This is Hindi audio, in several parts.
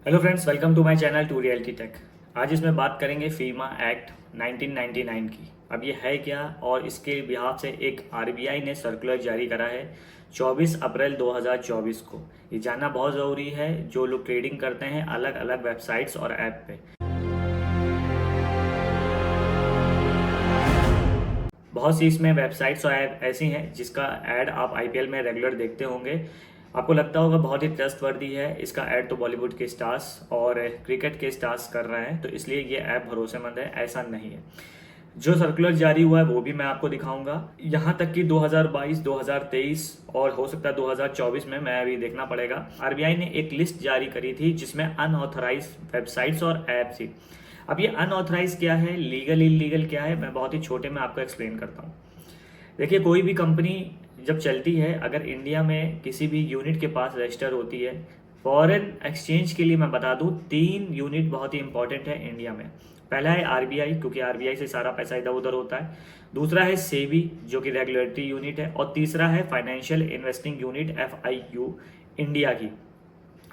Hello friends, welcome to my channel to reality tech. आज इसमें बात करेंगे फीमा एक्ट 1999 की। अब ये है क्या और इसके बिहाफ से एक आरबीआई ने सर्कुलर जारी करा है 24 अप्रैल 2024 को। ये जानना बहुत ज़रूरी है जो लोग ट्रेडिंग करते हैं अलग अलग वेबसाइट्स और ऐप पे। बहुत सी इसमें वेबसाइट्स और ऐप ऐसी हैं जिसका ऐड आप आईपीएल में रेगुलर देखते होंगे। आपको लगता होगा बहुत ही ट्रस्टवर्दी है, इसका ऐड तो बॉलीवुड के स्टार्स और क्रिकेट के स्टार्स कर रहे हैं तो इसलिए ये ऐप भरोसेमंद है। ऐसा नहीं है। जो सर्कुलर जारी हुआ है वो भी मैं आपको दिखाऊंगा। यहाँ तक कि 2022, 2023 और हो सकता है 2024 में, मैं अभी देखना पड़ेगा। आरबीआई ने एक लिस्ट जारी करी थी जिसमें अनऑथराइज वेबसाइट्स और ऐप थी। अब ये अनऑथराइज क्या है, लीगल इलीगल क्या है, मैं बहुत ही छोटे में आपको एक्सप्लेन करता हूँ। देखिए, कोई भी कंपनी जब चलती है, अगर इंडिया में किसी भी यूनिट के पास रजिस्टर होती है, फॉरेन एक्सचेंज के लिए मैं बता दूं 3 यूनिट बहुत ही इंपॉर्टेंट है इंडिया में। पहला है आरबीआई, क्योंकि आरबीआई से सारा पैसा इधर उधर होता है। दूसरा है सेबी जो कि रेगुलेटरी यूनिट है, और तीसरा है financial investing unit FIU India की।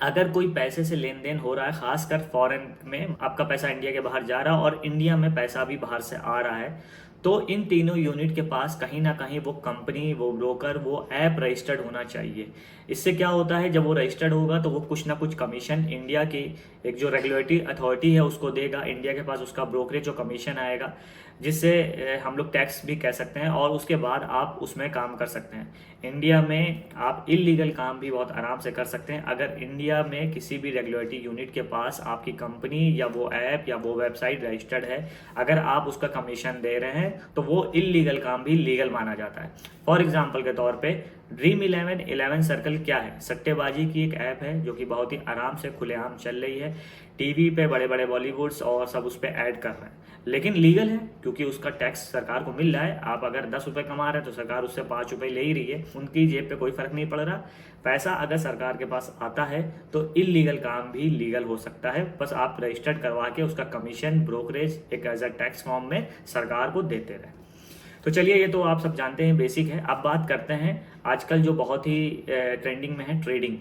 अगर कोई पैसे से लेन देन हो रहा है, खासकर फॉरेन में आपका पैसा इंडिया के बाहर जा रहा है और इंडिया में पैसा भी बाहर से आ रहा है, तो इन तीनों यूनिट के पास कहीं ना कहीं वो कंपनी, वो ब्रोकर, वो ऐप रजिस्टर्ड होना चाहिए। इससे क्या होता है, जब वो रजिस्टर्ड होगा तो वो कुछ ना कुछ कमीशन इंडिया की एक जो रेगुलेटरी अथॉरिटी है उसको देगा। इंडिया के पास उसका ब्रोकरेज जो कमीशन आएगा, जिससे हम लोग टैक्स भी कह सकते हैं, और उसके बाद आप उसमें काम कर सकते हैं। इंडिया में आप इलीगल काम भी बहुत आराम से कर सकते हैं अगर इंडिया में किसी भी रेगुलेटरी यूनिट के पास आपकी कंपनी या वो ऐप या वो वेबसाइट रजिस्टर्ड है। अगर आप उसका कमीशन दे रहे हैं तो वो इलीगल काम भी लीगल माना जाता है। फॉर एग्जाम्पल के तौर पे ड्रीम 11 सर्कल क्या है, सट्टेबाजी की एक ऐप है जो कि बहुत ही आराम से खुलेआम चल रही है। टीवी पे बड़े बड़े बॉलीवुड्स और सब उस पर ऐड कर रहे हैं, लेकिन लीगल है क्योंकि उसका टैक्स सरकार को मिल रहा है। आप अगर 10 रुपए कमा रहे हैं तो सरकार उससे 5 रुपए ले ही रही है, उनकी जेब पे कोई फर्क नहीं पड़ रहा। पैसा अगर सरकार के पास आता है तो इलीगल काम भी लीगल हो सकता है, बस आप रजिस्टर्ड करवा के उसका कमीशन, ब्रोकरेज एक एज अ टैक्स फॉर्म में सरकार को देते रहे। तो चलिए, ये तो आप सब जानते हैं, बेसिक है। अब बात करते हैं आजकल जो बहुत ही ट्रेंडिंग में है, ट्रेडिंग।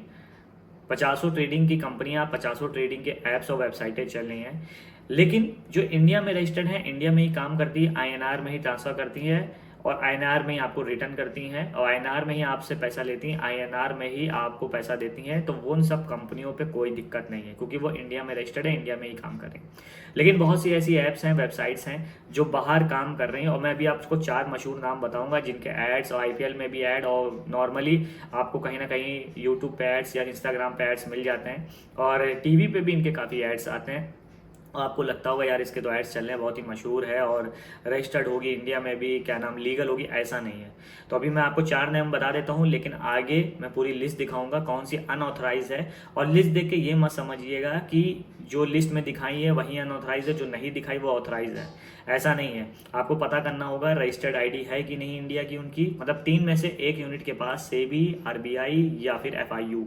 50 ट्रेडिंग की कंपनियां, 50 ट्रेडिंग के ऐप्स और वेबसाइटें चल रही हैं, लेकिन जो इंडिया में रजिस्टर्ड है, इंडिया में ही काम करती है, आईएनआर में ही ट्रांसफर करती है और आईएनआर में ही आपको रिटर्न करती हैं और आईएनआर में ही आपसे पैसा लेती हैं, आईएनआर में ही आपको पैसा देती हैं। तो वो उन सब कंपनियों पे कोई दिक्कत नहीं है क्योंकि वो इंडिया में रजिस्टर्ड है, इंडिया में ही काम करें। लेकिन बहुत सी ऐसी ऐप्स हैं, वेबसाइट्स हैं जो बाहर काम कर रही हैं, और मैं अभी आपको 4 मशहूर नाम बताऊंगा जिनके एड्स और आईपीएल में भी ऐड और नॉर्मली आपको कहीं ना कहीं यूट्यूब पे एड्स या इंस्टाग्राम पे एड्स मिल जाते हैं, और टीवी पे भी इनके काफ़ी एड्स आते हैं। और आपको लगता होगा यार इसके तो एड्स चल रहे हैं, बहुत ही मशहूर है और रजिस्टर्ड होगी इंडिया में भी, क्या नाम, लीगल होगी। ऐसा नहीं है। तो अभी मैं आपको 4 नाम बता देता हूँ, लेकिन आगे मैं पूरी लिस्ट दिखाऊंगा कौन सी अनऑथराइज है। और लिस्ट देख के ये मत समझिएगा कि जो लिस्ट में दिखाई है वही अनऑथराइज है, जो नहीं दिखाई वो ऑथराइज है। ऐसा नहीं है। आपको पता करना होगा रजिस्टर्ड आईडी है कि नहीं इंडिया की उनकी, मतलब 3 में से एक यूनिट के पास, सेबी, आरबीआई या फिर एफआईयू।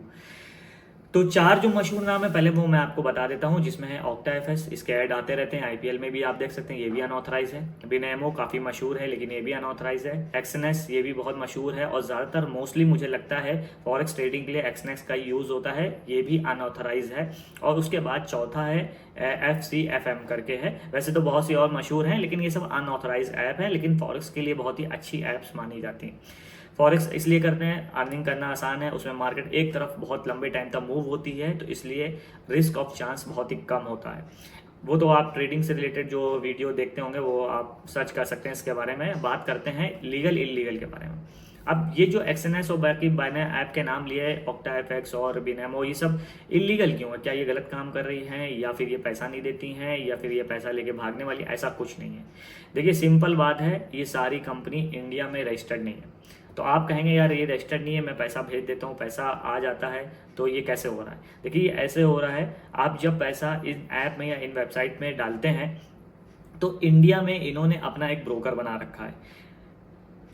तो 4 जो मशहूर नाम है, पहले वो मैं आपको बता देता हूँ, जिसमें है ऑक्टा एफएस, इसके ऐड आते रहते हैं, आईपीएल में भी आप देख सकते हैं, ये भी अनऑथराइज है। बिनेमो काफ़ी मशहूर है लेकिन ये भी अनऑथराइज है। एक्सनेस ये भी बहुत मशहूर है और ज़्यादातर मोस्टली मुझे लगता है फॉरेक्स ट्रेडिंग के लिए एक्सनेस का यूज़ होता है, ये भी अनऑथराइज है। और उसके बाद चौथा है FCFM करके है। वैसे तो बहुत सी और मशहूर हैं लेकिन ये सब अनऑथराइज ऐप है, लेकिन फॉरेक्स के लिए बहुत ही अच्छी ऐप्स मानी जाती हैं। फॉरेक्स इसलिए करते हैं, अर्निंग करना आसान है, उसमें मार्केट एक तरफ बहुत लंबे टाइम तक मूव होती है, तो इसलिए रिस्क ऑफ चांस बहुत ही कम होता है। वो तो आप ट्रेडिंग से रिलेटेड जो वीडियो देखते होंगे वो आप सर्च कर सकते हैं इसके बारे में। बात करते हैं लीगल इलीगल के बारे में। अब ये जो एक्सएनएस और बाकी मैंने ऐप के नाम लिए, ऑक्टा एफएक्स और बिनेमो, ये सब इलीगल क्यों है? क्या ये गलत काम कर रही हैं या फिर ये पैसा नहीं देती हैं या फिर ये पैसा लेके भागने वाली? ऐसा कुछ नहीं है। देखिए, सिंपल बात है, ये सारी कंपनी इंडिया में रजिस्टर्ड नहीं है। तो आप कहेंगे यार ये रजिस्टर्ड नहीं है, मैं पैसा भेज देता हूँ, पैसा आ जाता है, तो ये कैसे हो रहा है? देखिए, ये ऐसे हो रहा है, आप जब पैसा इन ऐप में या इन वेबसाइट में डालते हैं तो इंडिया में इन्होंने अपना एक ब्रोकर बना रखा है।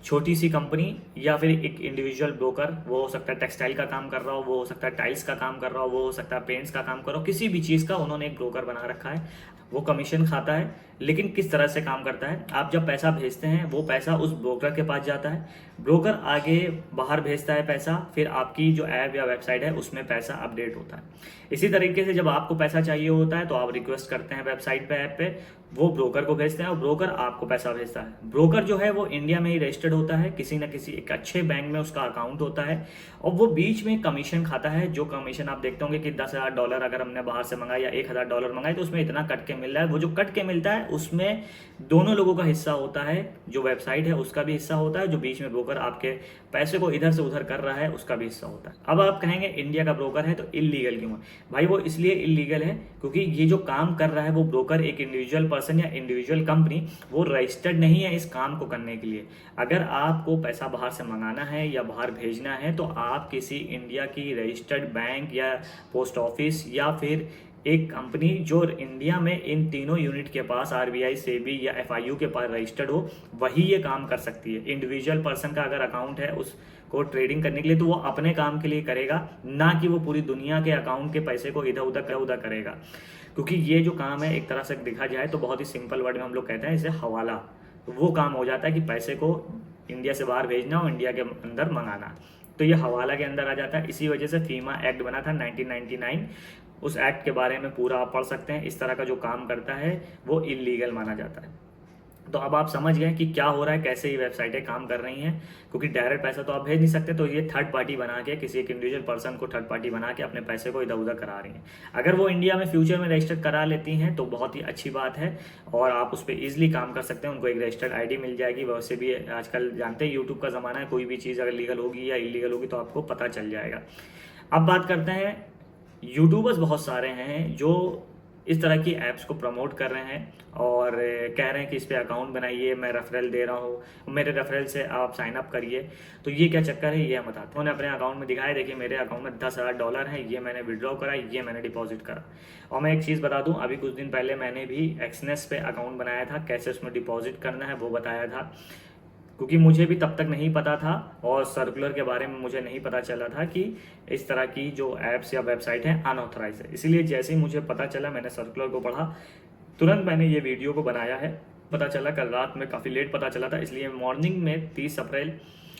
छोटी सी कंपनी या फिर एक इंडिविजुअल ब्रोकर, वो हो सकता है टेक्सटाइल का काम कर रहा हो, वो हो सकता है टाइल्स का काम कर रहा हो, वो हो सकता है पेंट्स का काम कर रहा हो, किसी भी चीज़ का उन्होंने एक ब्रोकर बना रखा है। वो कमीशन खाता है, लेकिन किस तरह से काम करता है, आप जब पैसा भेजते हैं वो पैसा उस ब्रोकर के पास जाता है, ब्रोकर आगे बाहर भेजता है पैसा, फिर आपकी जो ऐप या वेबसाइट है उसमें पैसा अपडेट होता है। इसी तरीके से जब आपको पैसा चाहिए होता है तो आप रिक्वेस्ट करते हैं वेबसाइट पे, ऐप पे, वो ब्रोकर को भेजते हैं और ब्रोकर आपको पैसा भेजता है। ब्रोकर जो है वो इंडिया में ही रजिस्टर्ड होता है, किसी न किसी एक अच्छे बैंक में उसका अकाउंट होता है और वो बीच में कमीशन खाता है। जो कमीशन आप देखते होंगे कि $10,000 अगर हमने बाहर से मंगाया या $1,000 मंगाए तो उसमें इतना कट के मिल रहा है। वो जो कट के मिलता है उसमें दोनों लोगों का हिस्सा होता है, जो वेबसाइट है उसका भी हिस्सा होता है, जो बीच में ब्रोकर आपके पैसे को इधर से उधर कर रहा है उसका भी हिस्सा होता है। अब आप कहेंगे इंडिया का ब्रोकर है तो इलीगल क्यों है? भाई वो इसलिए इलीगल है क्योंकि ये जो काम कर रहा है वो ब्रोकर एक इंडिविजुअल पर्सन या इंडिविजुअल कंपनी, वो रजिस्टर्ड नहीं है इस काम को करने के लिए। अगर आपको पैसा बाहर से मंगाना है या बाहर भेजना है तो आप किसी इंडिया की रजिस्टर्ड बैंक या पोस्ट ऑफिस या फिर एक कंपनी जो इंडिया में इन तीनों यूनिट के पास आरबीआई, सेबी या एफआईयू के पास रजिस्टर्ड हो, वही ये काम कर सकती है। इंडिविजुअल पर्सन का अगर अकाउंट है उसको ट्रेडिंग करने के लिए तो वो अपने काम के लिए करेगा, ना कि वो पूरी दुनिया के अकाउंट के पैसे को इधर उधर करेगा। क्योंकि ये जो काम है एक तरह से देखा जाए तो बहुत ही सिंपल वर्ड में हम लोग कहते हैं इसे हवाला। तो वो काम हो जाता है कि पैसे को इंडिया से बाहर भेजना और इंडिया के अंदर मंगाना, तो ये हवाला के अंदर आ जाता है। इसी वजह से फीमा एक्ट बना था 1999, उस एक्ट के बारे में पूरा आप पढ़ सकते हैं। इस तरह का जो काम करता है वो इलीगल माना जाता है। तो अब आप समझ गए कि क्या हो रहा है, कैसे ये वेबसाइटें काम कर रही हैं, क्योंकि डायरेक्ट पैसा तो आप भेज नहीं सकते, तो ये थर्ड पार्टी बना के किसी एक इंडिविजुअल पर्सन को थर्ड पार्टी बना के अपने पैसे को इधर उधर करा रही हैं। अगर वो इंडिया में फ्यूचर में रजिस्टर करा लेती हैं तो बहुत ही अच्छी बात है और आप उस पर ईजिली काम कर सकते हैं। उनको एक रजिस्टर्ड ID मिल जाएगी। वैसे भी आजकल जानते हैं यूट्यूब का ज़माना है, कोई भी चीज़ अगर लीगल होगी या इलीगल होगी तो आपको पता चल जाएगा। अब बात करते हैं, यूट्यूबर्स बहुत सारे हैं जो इस तरह की ऐप्स को प्रमोट कर रहे हैं और कह रहे हैं कि इस पे अकाउंट बनाइए, मैं रेफरल दे रहा हूँ, मेरे रेफरल से आप साइन अप करिए। तो ये क्या चक्कर है ये हम बताते हैं। उन्होंने अपने अकाउंट में दिखाया, देखिए मेरे अकाउंट में $10,000 है, ये मैंने विड्रॉ करा, ये मैंने डिपॉजिट करा। और मैं एक चीज़ बता दूँ, अभी कुछ दिन पहले मैंने भी एक्सनेस पे अकाउंट बनाया था, कैसे उसमें डिपॉजिट करना है वो बताया था, क्योंकि मुझे भी तब तक नहीं पता था और सर्कुलर के बारे में मुझे नहीं पता चला था कि इस तरह की जो ऐप्स या वेबसाइट है अनऑथराइज है। इसीलिए जैसे ही मुझे पता चला, मैंने सर्कुलर को पढ़ा, तुरंत मैंने ये वीडियो को बनाया है। पता चला कल रात में, काफ़ी लेट पता चला था, इसलिए मॉर्निंग में 30 अप्रैल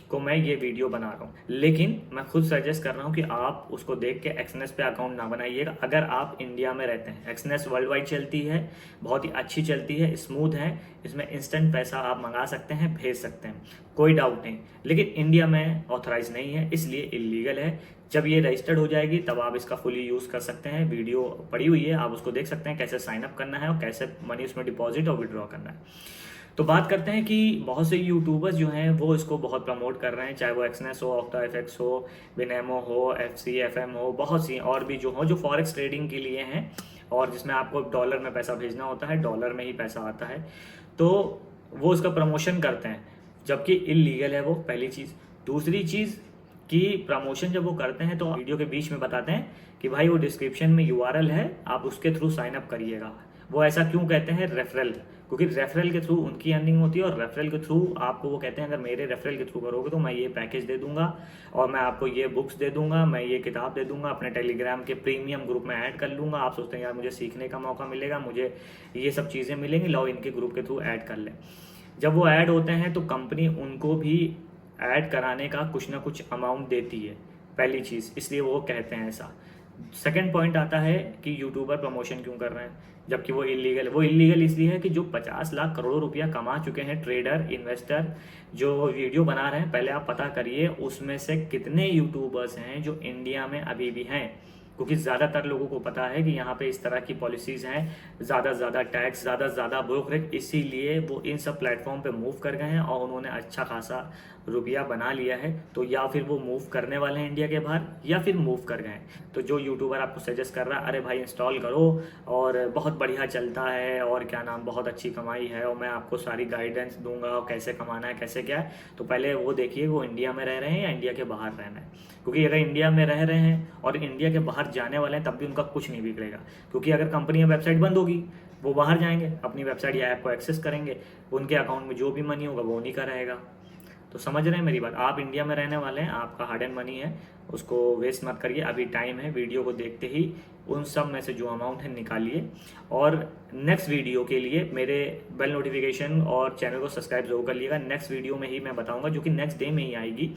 को मैं ये वीडियो बना रहा हूँ। लेकिन मैं खुद सजेस्ट कर रहा हूँ कि आप उसको देख के एक्सनेस पे अकाउंट ना बनाइएगा अगर आप इंडिया में रहते हैं। एक्सनेस वर्ल्ड वाइड चलती है, बहुत ही अच्छी चलती है, स्मूथ है, इसमें इंस्टेंट पैसा आप मंगा सकते हैं, भेज सकते हैं, कोई डाउट नहीं। लेकिन इंडिया में ऑथराइज नहीं है, इसलिए इलीगल है। जब ये रजिस्टर्ड हो जाएगी तब आप इसका फुली यूज़ कर सकते हैं। वीडियो पड़ी हुई है, आप उसको देख सकते हैं कैसे साइन अप करना है और कैसे मनी उसमें डिपॉजिट और विड्रॉ करना है। तो बात करते हैं कि बहुत से यूट्यूबर्स जो हैं वो इसको बहुत प्रमोट कर रहे हैं, चाहे वो एक्सनेस हो, ऑक्टाएफएक्स हो, बिनेमो हो, FCFM हो, बहुत सी और भी जो हो, जो फॉरेक्स ट्रेडिंग के लिए हैं और जिसमें आपको डॉलर में पैसा भेजना होता है, डॉलर में ही पैसा आता है, तो वो इसका प्रमोशन करते हैं, जबकि इलीगल है वो, पहली चीज़। दूसरी चीज़ कि प्रमोशन जब वो करते हैं तो वीडियो के बीच में बताते हैं कि भाई वो डिस्क्रिप्शन में URL है, आप उसके थ्रू साइन अप करिएगा। वो ऐसा क्यों कहते हैं? रेफरल, क्योंकि रेफरल के थ्रू उनकी अर्निंग होती है और रेफरल के थ्रू आपको वो कहते हैं अगर मेरे रेफरल के थ्रू करोगे तो मैं ये पैकेज दे दूंगा और मैं आपको ये बुक्स दे दूंगा, मैं ये किताब दे दूंगा, अपने टेलीग्राम के प्रीमियम ग्रुप में ऐड कर लूँगा। आप सोचते हैं यार मुझे सीखने का मौका मिलेगा, मुझे ये सब चीज़ें मिलेंगी, लाओ इनके ग्रुप के थ्रू ऐड कर लें। जब वो ऐड होते हैं तो कंपनी उनको भी ऐड कराने का कुछ ना कुछ अमाउंट देती है, पहली चीज़, इसलिए वो कहते हैं ऐसा। सेकंड पॉइंट आता है कि यूट्यूबर प्रमोशन क्यों कर रहे हैं जबकि वो इलीगल है। वो इलीगल इसलिए है कि जो 50 लाख करोड़ों रुपया कमा चुके हैं ट्रेडर, इन्वेस्टर जो वीडियो बना रहे हैं, पहले आप पता करिए उसमें से कितने यूट्यूबर्स हैं जो इंडिया में अभी भी हैं, क्योंकि ज़्यादातर लोगों को पता है कि यहाँ पे इस तरह की पॉलिसीज़ हैं, ज़्यादा से ज़्यादा टैक्स, ज़्यादा से ज़्यादा ब्रोकरेज, इसीलिए वो इन सब प्लेटफॉर्म पे मूव कर गए हैं और उन्होंने अच्छा खासा रुपया बना लिया है। तो या फिर वो मूव करने वाले हैं इंडिया के बाहर या फिर मूव कर गए हैं। तो जो यूट्यूबर आपको सजेस्ट कर रहा है अरे भाई इंस्टॉल करो और बहुत बढ़िया चलता है और क्या नाम बहुत अच्छी कमाई है और मैं आपको सारी गाइडेंस दूंगा और कैसे कमाना है कैसे क्या है, तो पहले वो देखिए वो इंडिया में रह रहे हैं या इंडिया के बाहर रहना है। क्योंकि अगर इंडिया में रह रहे हैं और इंडिया के बाहर जाने वाले हैं तब भी उनका कुछ नहीं बिगड़ेगा, क्योंकि अगर कंपनी या वेबसाइट बंद होगी वो बाहर जाएंगे, अपनी वेबसाइट या ऐप को एक्सेस करेंगे, उनके अकाउंट में जो भी मनी होगा वो उन्हीं का रहेगा। तो समझ रहे हैं मेरी बात? आप इंडिया में रहने वाले हैं, आपका हार्ड एंड मनी है, उसको वेस्ट मत करिए, अभी टाइम है। वीडियो को देखते ही उन सब में से जो अमाउंट है निकालिए और नेक्स्ट वीडियो के लिए मेरे बेल नोटिफिकेशन और चैनल को सब्सक्राइब जरूर कर लिएगा। नेक्स्ट वीडियो में ही मैं बताऊंगा, जो कि नेक्स्ट डे में ही आएगी,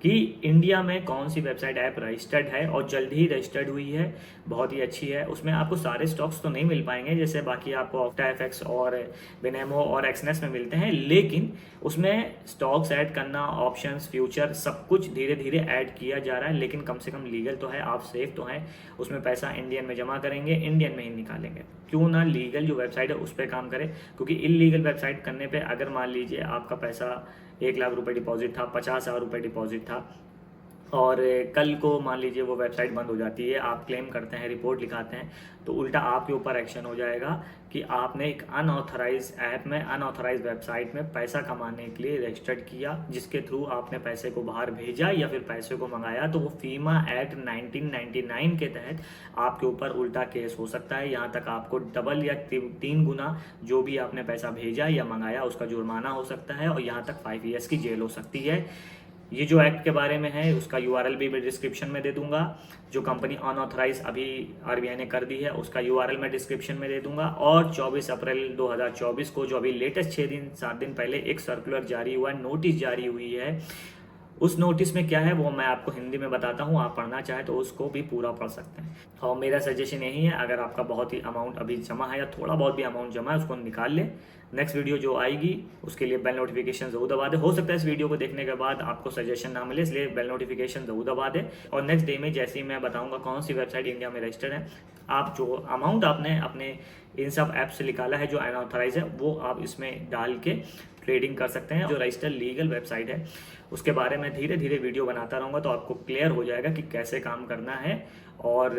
कि इंडिया में कौन सी वेबसाइट ऐप रजिस्टर्ड है और जल्द ही रजिस्टर्ड हुई है, बहुत ही अच्छी है। उसमें आपको सारे स्टॉक्स तो नहीं मिल पाएंगे जैसे बाकी आपको ऑक्टाएफएक्स और बिनेमो और एक्सनेस में मिलते हैं, लेकिन उसमें स्टॉक्स ऐड करना, ऑप्शंस, फ्यूचर सब कुछ धीरे धीरे ऐड किया जा रहा है। लेकिन कम से कम लीगल तो है, आप सेफ तो हैं। उसमें पैसा इंडियन में जमा करेंगे, इंडियन में ही निकालेंगे। क्यों ना लीगल जो वेबसाइट है उस पर काम करें, क्योंकि इलीगल वेबसाइट करने पे अगर मान लीजिए आपका पैसा 1 लाख रुपए डिपॉजिट था, 50,000 रुपये डिपॉजिट था और कल को मान लीजिए वो वेबसाइट बंद हो जाती है, आप क्लेम करते हैं, रिपोर्ट लिखाते हैं, तो उल्टा आपके ऊपर एक्शन हो जाएगा कि आपने एक अनऑथराइज ऐप में, अनऑथराइज वेबसाइट में पैसा कमाने के लिए रजिस्टर्ड किया, जिसके थ्रू आपने पैसे को बाहर भेजा या फिर पैसे को मंगाया, तो वो फीमा एक्ट 1999 के तहत आपके ऊपर उल्टा केस हो सकता है। यहाँ तक आपको डबल या 3 गुना जो भी आपने पैसा भेजा या मंगाया उसका जुर्माना हो सकता है और यहाँ तक 5 ईयर्स की जेल हो सकती है। ये जो एक्ट के बारे में है उसका यूआरएल भी मैं डिस्क्रिप्शन में दे दूंगा। जो कंपनी अनऑथराइज अभी आरबीआई ने कर दी है उसका यूआरएल मैं डिस्क्रिप्शन में दे दूंगा। और 24 अप्रैल 2024 को जो अभी लेटेस्ट 7 दिन पहले एक सर्कुलर जारी हुआ है, नोटिस जारी हुई है, उस नोटिस में क्या है वो मैं आपको हिंदी में बताता हूँ, आप पढ़ना चाहे तो उसको भी पूरा पढ़ सकते हैं। और मेरा सजेशन यही है, अगर आपका बहुत ही अमाउंट अभी जमा है या थोड़ा बहुत भी अमाउंट जमा है उसको निकाल ले। नेक्स्ट वीडियो जो आएगी उसके लिए बेल नोटिफिकेशन जरूर दबा दे। हो सकता है इस वीडियो को देखने के बाद आपको सजेशन ना मिले, इसलिए बेल नोटिफिकेशन जरूर दबा दे। और नेक्स्ट डे में जैसे ही मैं बताऊंगा कौन सी वेबसाइट इंडिया में रजिस्टर्ड है, आप जो अमाउंट आपने अपने इन सब ऐप से निकाला है जो अनऑथराइज है वो आप इसमें डाल के ट्रेडिंग कर सकते हैं। जो रजिस्टर्ड लीगल वेबसाइट है उसके बारे में धीरे धीरे वीडियो बनाता रहूँगा, तो आपको क्लियर हो जाएगा कि कैसे काम करना है और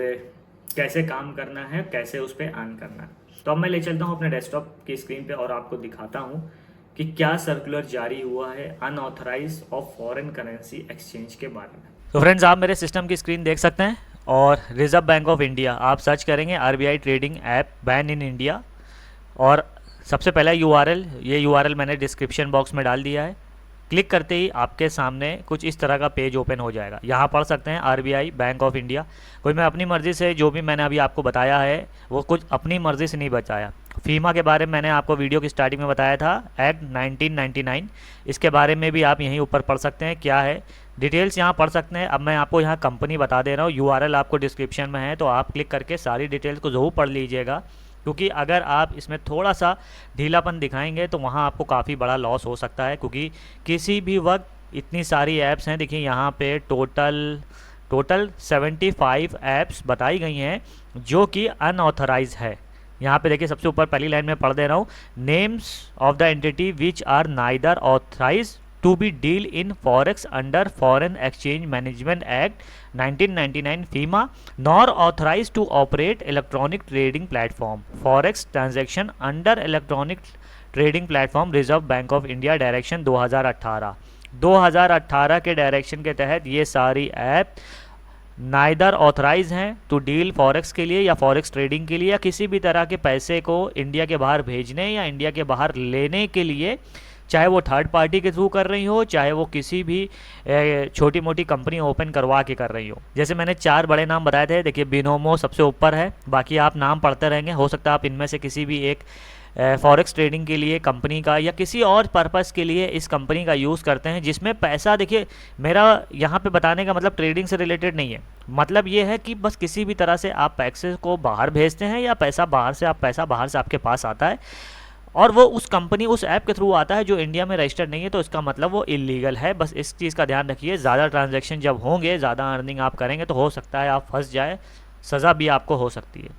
कैसे काम करना है, कैसे उस पर अर्न करना है। तो अब मैं ले चलता हूँ अपने डेस्कटॉप की स्क्रीन पे और आपको दिखाता हूँ कि क्या सर्कुलर जारी हुआ है unauthorise of foreign currency exchange के बारे में। तो फ्रेंड्स, आप मेरे सिस्टम की स्क्रीन देख सकते हैं और रिजर्व बैंक ऑफ इंडिया आप सर्च करेंगे, RBI trading app ban in India, और सबसे पहला यूआरएल, ये यूआरएल मैंने डिस्क्रिप्शन बॉक्स में डाल दिया है। क्लिक करते ही आपके सामने कुछ इस तरह का पेज ओपन हो जाएगा। यहाँ पढ़ सकते हैं आरबीआई बैंक ऑफ इंडिया। कोई मैं अपनी मर्ज़ी से जो भी मैंने अभी आपको बताया है वो कुछ अपनी मर्ज़ी से नहीं बताया। फीमा के बारे में मैंने आपको वीडियो की स्टार्टिंग में बताया था, एक्ट 1999, इसके बारे में भी आप यहीं ऊपर पढ़ सकते हैं क्या है, डिटेल्स यहाँ पढ़ सकते हैं। अब मैं आपको यहाँ कंपनी बता दे रहा हूँ, यूआरएल आपको डिस्क्रिप्शन में है, तो आप क्लिक करके सारी डिटेल्स को ज़रूर पढ़ लीजिएगा, क्योंकि अगर आप इसमें थोड़ा सा ढीलापन दिखाएंगे तो वहाँ आपको काफ़ी बड़ा लॉस हो सकता है। क्योंकि किसी भी वक्त इतनी सारी ऐप्स हैं, देखिए यहाँ पे टोटल 75 ऐप्स बताई गई हैं जो कि अनऑथराइज है। यहाँ पे देखिए सबसे ऊपर पहली लाइन में पढ़ दे रहा हूँ, names of the entity which are neither authorise to be deal in forex under foreign exchange management act 1999 FEMA, nor authorise to operate electronic trading platform forex transaction under electronic trading platform reserve Bank of India direction 2018 के डायरेक्शन के तहत ये सारी ऐप नाइदर ऑथराइज हैं टू डील फॉरेक्स के लिए या फॉरेक्स ट्रेडिंग के लिए या किसी भी तरह के पैसे को इंडिया के बाहर भेजने या इंडिया के बाहर लेने के लिए, चाहे वो थर्ड पार्टी के थ्रू कर रही हो, चाहे वो किसी भी छोटी मोटी कंपनी ओपन करवा के कर रही हो। जैसे मैंने 4 बड़े नाम बताए थे, देखिए बिनोमो सबसे ऊपर है, बाकी आप नाम पढ़ते रहेंगे, हो सकता है आप इनमें से किसी भी एक फॉरेक्स ट्रेडिंग के लिए कंपनी का या किसी और पर्पस के लिए इस कंपनी का यूज़ करते हैं, जिसमें पैसा, देखिए मेरा यहाँ पे बताने का मतलब ट्रेडिंग से रिलेटेड नहीं है, मतलब ये है कि बस किसी भी तरह से आप पैसे को बाहर भेजते हैं या पैसा बाहर से आपके पास आता है और वो उस कंपनी, उस ऐप के थ्रू आता है जो इंडिया में रजिस्टर्ड नहीं है, तो इसका मतलब वो इलीगल है। बस इस चीज़ का ध्यान रखिए। ज़्यादा ट्रांजैक्शन जब होंगे, ज़्यादा अर्निंग आप करेंगे तो हो सकता है आप फंस जाए, सज़ा भी आपको हो सकती है।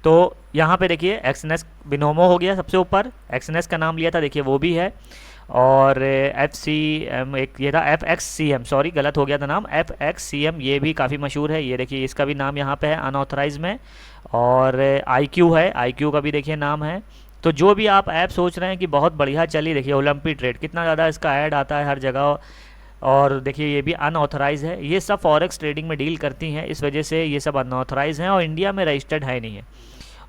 तो यहाँ पे देखिए एक्सनेस, बिनोमो हो गया सबसे ऊपर, एक्सनेस का नाम लिया था, देखिए वो भी है, और FCM एक ये था, FXCM, सॉरी गलत हो गया था नाम, FXCM ये भी काफ़ी मशहूर है, ये देखिए इसका भी नाम यहाँ पे है अनऑथराइज में, और IQ है, IQ का भी देखिए नाम है। तो जो भी आप ऐप सोच रहे हैं कि बहुत बढ़िया चली, देखिए ओलंपिक ट्रेड कितना ज़्यादा इसका ऐड आता है हर जगह, और देखिए ये भी अनऑथराइज है, ये सब फॉरेक्स ट्रेडिंग में डील करती हैं, इस वजह से ये सब अनऑथराइज हैं और इंडिया में रजिस्टर्ड है नहीं है।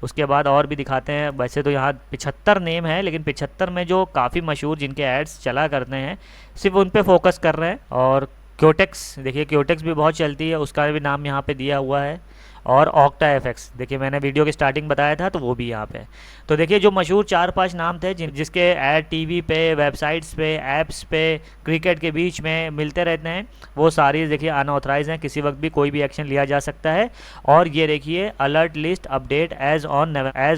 उसके बाद और भी दिखाते हैं, वैसे तो यहाँ 75 नेम है, लेकिन 75 में जो काफ़ी मशहूर जिनके एड्स चला करते हैं सिर्फ उन पे फोकस कर रहे हैं। और क्योटेक्स, देखिए क्योटेक्स भी बहुत चलती है, उसका भी नाम यहाँ पे दिया हुआ है। और ऑक्टा एफएक्स, देखिए मैंने वीडियो की स्टार्टिंग बताया था तो वो भी यहाँ पे है। तो देखिए जो मशहूर 4-5 नाम थे जिसके ऐड टीवी पे, वेबसाइट्स पे, ऐप्स पे, क्रिकेट के बीच में मिलते रहते हैं, वो सारी देखिए अनऑथराइज हैं, किसी वक्त भी कोई भी एक्शन लिया जा सकता है। और ये देखिए alert list update as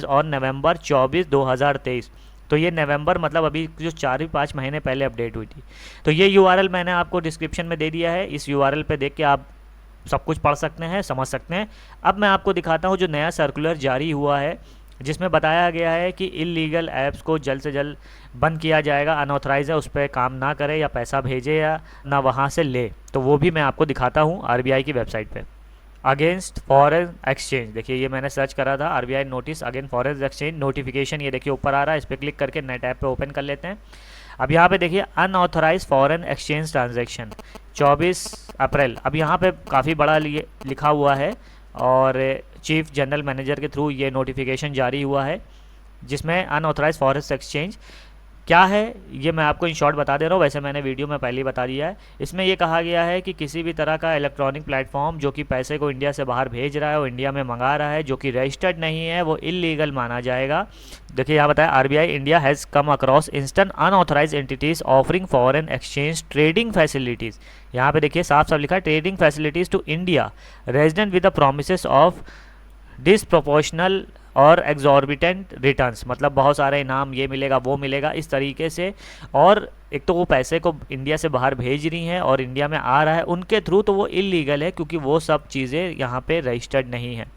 on November 24 2023। तो ये नवंबर मतलब अभी जो 4-5 महीने पहले अपडेट हुई थी। तो ये यूआरएल मैंने आपको डिस्क्रिप्शन में दे दिया है, इस यूआरएल पे देख के आप सब कुछ पढ़ सकते हैं, समझ सकते हैं। अब मैं आपको दिखाता हूँ जो नया सर्कुलर जारी हुआ है, जिसमें बताया गया है कि इलीगल ऐप्स को जल्द से जल्द बंद किया जाएगा। अनऑथराइज है उस पर काम ना करे या पैसा भेजे या ना वहाँ से ले, तो वो भी मैं आपको दिखाता हूँ आरबीआई की वेबसाइट पे। अगेंस्ट फॉरेन एक्सचेंज, देखिए ये मैंने सर्च करा था, RBI notice against foreign exchange notification, ये देखिए ऊपर आ रहा है, इस पर क्लिक करके नेट ऐप पे ओपन कर लेते हैं। अब यहाँ पे देखिए अनऑथराइज फॉरेन एक्सचेंज ट्रांजैक्शन 24 अप्रैल, अब यहाँ पे काफ़ी बड़ा लिखा हुआ है और चीफ जनरल मैनेजर के थ्रू ये नोटिफिकेशन जारी हुआ है, जिसमें अनऑथराइज फॉरेन एक्सचेंज क्या है ये मैं आपको इन शॉर्ट बता दे रहा हूँ, वैसे मैंने वीडियो में पहले ही बता दिया है। इसमें ये कहा गया है कि किसी भी तरह का इलेक्ट्रॉनिक प्लेटफॉर्म जो कि पैसे को इंडिया से बाहर भेज रहा है और इंडिया में मंगा रहा है, जो कि रजिस्टर्ड नहीं है, वो इलीगल माना जाएगा। देखिए यहाँ बताया RBI India has come across instant unauthorise entities offering foreign exchange trading facilities. यहाँ पे देखिए साफ साफ लिखा है trading facilities to India resident with the promise of disproportional और एग्जॉर्बिटेंट रिटर्न्स, मतलब बहुत सारे इनाम, ये मिलेगा वो मिलेगा इस तरीके से। और एक तो वो पैसे को इंडिया से बाहर भेज रही हैं और इंडिया में आ रहा है उनके थ्रू, तो वो इलीगल है क्योंकि वो सब चीज़ें यहाँ पे रजिस्टर्ड नहीं है।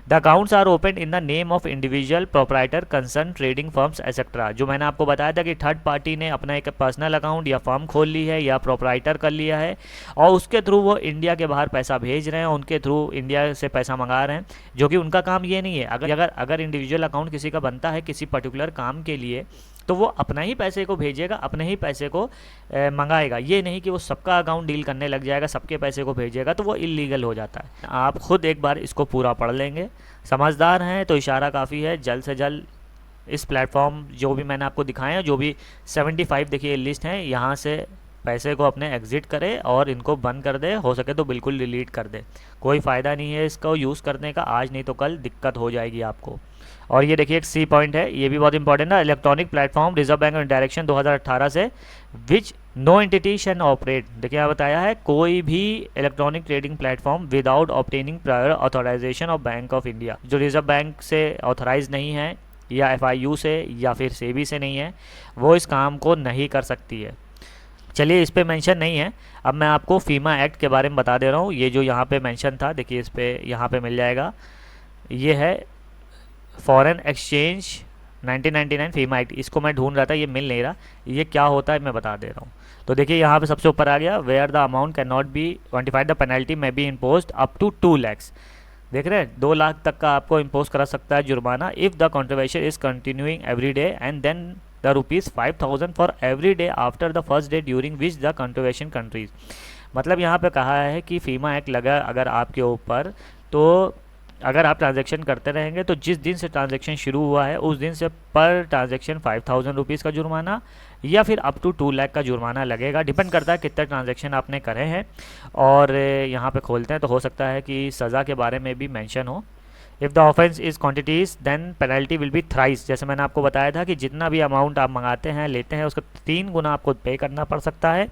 The accounts are open in the name of individual proprietor concern trading firms etcetera, जो मैंने आपको बताया था कि थर्ड पार्टी ने अपना एक पर्सनल अकाउंट या फर्म खोल ली है या प्रोप्राइटर कर लिया है और उसके थ्रू वो इंडिया के बाहर पैसा भेज रहे हैं, उनके थ्रू इंडिया से पैसा मंगा रहे हैं, जो कि उनका काम ये नहीं है। अगर इंडिविजुअल अकाउंट किसी का बनता है किसी पर्टिकुलर काम के लिए, तो वो अपना ही पैसे को भेजेगा, अपने ही पैसे को मंगाएगा, ये नहीं कि वो सबका अकाउंट डील करने लग जाएगा, सबके पैसे को भेजेगा, तो वो इलीगल हो जाता है। आप खुद एक बार इसको पूरा पढ़ लेंगे, समझदार हैं तो इशारा काफ़ी है। जल्द से जल्द इस प्लेटफॉर्म जो भी मैंने आपको दिखाए हैं, जो भी 75 देखिए लिस्ट हैं, यहाँ से पैसे को अपने एग्जिट करे और इनको बंद कर दे, हो सके तो बिल्कुल डिलीट कर दे। कोई फ़ायदा नहीं है इसको यूज़ करने का, आज नहीं तो कल दिक्कत हो जाएगी आपको। और ये देखिए एक सी पॉइंट है, ये भी बहुत इंपॉर्टेंट है, electronic platform reserve bank direction 2018 से which no entity shall operate. देखिए यहाँ बताया है कोई भी electronic trading platform without obtaining prior authorisation of bank of India, जो रिजर्व बैंक से ऑथराइज नहीं है या एफआईयू से या फिर सेबी से नहीं है, वो इस काम को नहीं कर सकती है। चलिए इस पे मेंशन नहीं है, अब मैं आपको फीमा एक्ट के बारे में बता दे रहा हूँ। ये जो यहाँ पे मेंशन था देखिए इस पे यहाँ पे मिल जाएगा, ये है फॉरेन एक्सचेंज 1999 फीमा एक्ट, इसको मैं ढूंढ रहा था, ये मिल नहीं रहा, ये क्या होता है मैं बता दे रहा हूँ। तो देखिए यहाँ पे सबसे ऊपर आ गया where the amount can not be quantified the penalty में be impose up to 2 lakhs। देख रहे हैं 2 लाख तक का आपको इम्पोज करा सकता है जुर्माना if the contravention is continuing every day and then the ₹5,000 for every day after the first day during which the contravention continues. मतलब यहाँ पे कहा है कि फीमा एक्ट लगा अगर आपके ऊपर, तो अगर आप ट्रांजैक्शन करते रहेंगे तो जिस दिन से ट्रांजैक्शन शुरू हुआ है उस दिन से पर ट्रांजैक्शन ₹5,000 का जुर्माना या फिर अप टू 2 लाख का जुर्माना लगेगा, डिपेंड करता है कितने ट्रांजैक्शन आपने करे हैं। और यहाँ पे खोलते हैं तो हो सकता है कि सज़ा के बारे में भी मेंशन हो। If the offence is quantities then penalty will be thrice, जैसे मैंने आपको बताया था कि जितना भी अमाउंट आप मंगाते हैं लेते हैं उसका 3 गुना आपको पे करना पड़ सकता है,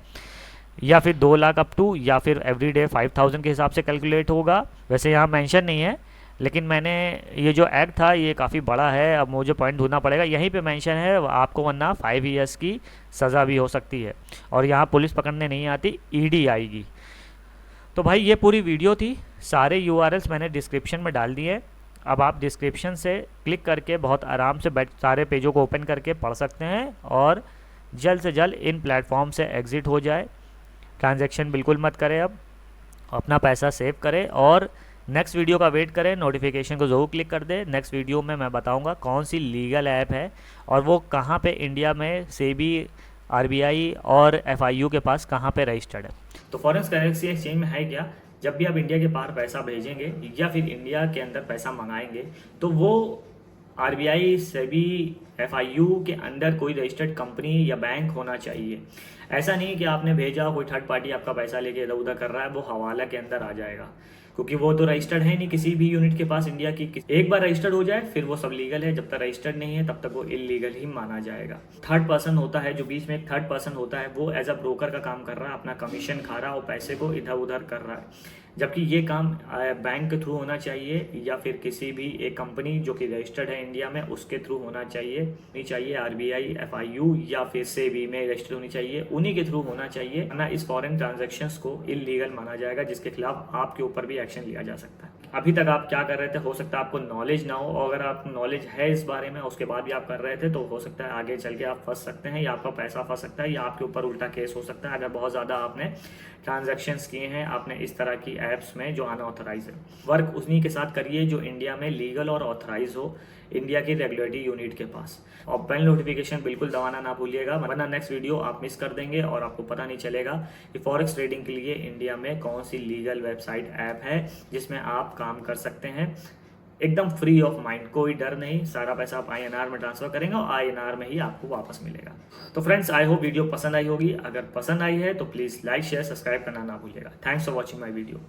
या फिर 2 लाख अप टू, या फिर एवरी डे 5,000 के हिसाब से कैलकुलेट होगा। वैसे यहाँ मेंशन नहीं है, लेकिन मैंने ये जो एक्ट था ये काफ़ी बड़ा है, अब मुझे पॉइंट ढूंढना पड़ेगा, यहीं पे मेंशन है आपको, वरना 5 ईयर्स की सज़ा भी हो सकती है। और यहाँ पुलिस पकड़ने नहीं आती, ईडी आएगी। तो भाई ये पूरी वीडियो थी, सारे यूआरएल्स मैंने डिस्क्रिप्शन में डाल दिए। अब आप डिस्क्रिप्शन से क्लिक करके बहुत आराम से बैठ सारे पेजों को ओपन करके पढ़ सकते हैं और जल्द से जल्द इन प्लेटफॉर्म से एग्ज़िट हो जाए। ट्रांजैक्शन बिल्कुल मत करें, अब अपना पैसा सेव करें और नेक्स्ट वीडियो का वेट करें, नोटिफिकेशन को ज़रूर क्लिक कर दें। नेक्स्ट वीडियो में मैं बताऊंगा कौन सी लीगल ऐप है और वो कहाँ पे इंडिया में सेबी, आरबीआई और एफआईयू के पास कहाँ पे रजिस्टर्ड है। तो फॉरेन करेंसी एक्सचेंज में है क्या, जब भी आप इंडिया के बाहर पैसा भेजेंगे या फिर इंडिया के अंदर पैसा मंगाएंगे तो वो आरबीआई, सेबी, एफआईयू के अंदर कोई रजिस्टर्ड कंपनी या बैंक होना चाहिए। ऐसा नहीं कि आपने भेजा कोई थर्ड पार्टी आपका पैसा लेके इधर उधर कर रहा है, वो हवाला के अंदर आ जाएगा। क्योंकि वो तो रजिस्टर्ड है नहीं किसी भी यूनिट के पास इंडिया की। एक बार रजिस्टर्ड हो जाए फिर वो सब लीगल है, जब तक रजिस्टर्ड नहीं है तब तक वो इलीगल ही माना जाएगा। थर्ड पर्सन होता है, जो बीच में एक थर्ड पर्सन होता है, वो एज अ ब्रोकर का काम कर रहा है, अपना कमीशन खा रहा है और पैसे को इधर उधर कर रहा है। जबकि ये काम बैंक के थ्रू होना चाहिए या फिर किसी भी एक कंपनी जो कि रजिस्टर्ड है इंडिया में उसके थ्रू होना चाहिए आरबीआई, एफआईयू या फिर सेबी में रजिस्टर्ड होनी चाहिए, उन्हीं के थ्रू होना चाहिए, वरना इस फॉरेन ट्रांजैक्शंस को इलीगल माना जाएगा, जिसके खिलाफ आपके ऊपर भी एक्शन लिया जा सकता है। अभी तक आप क्या कर रहे थे, हो सकता है आपको नॉलेज ना हो, और अगर आपको नॉलेज है इस बारे में उसके बाद भी आप कर रहे थे तो हो सकता है आगे चल के आप फंस सकते हैं, या आपका पैसा फंस सकता है, या आपके ऊपर उल्टा केस हो सकता है अगर बहुत ज़्यादा आपने ट्रांजैक्शंस किए हैं आपने इस तरह की ऐप्स में जो अनऑथराइज है। वर्क उन्हीं के साथ करिए जो इंडिया में लीगल और ऑथराइज हो, इंडिया की रेगुलेटरी यूनिट के पास। और बेल नोटिफिकेशन बिल्कुल दबाना ना भूलिएगा, वरना नेक्स्ट वीडियो आप मिस कर देंगे और आपको पता नहीं चलेगा कि फॉरेक्स ट्रेडिंग के लिए इंडिया में कौन सी लीगल वेबसाइट ऐप है जिसमें आप काम कर सकते हैं एकदम फ्री ऑफ माइंड, कोई डर नहीं। सारा पैसा आप INR में ट्रांसफर करेंगे और INR में ही आपको वापस मिलेगा। तो फ्रेंड्स, आई होप वीडियो पसंद आई होगी। अगर पसंद आई है तो प्लीज़ लाइक शेयर सब्सक्राइब करना ना भूलिएगा। Thanks for watching my video.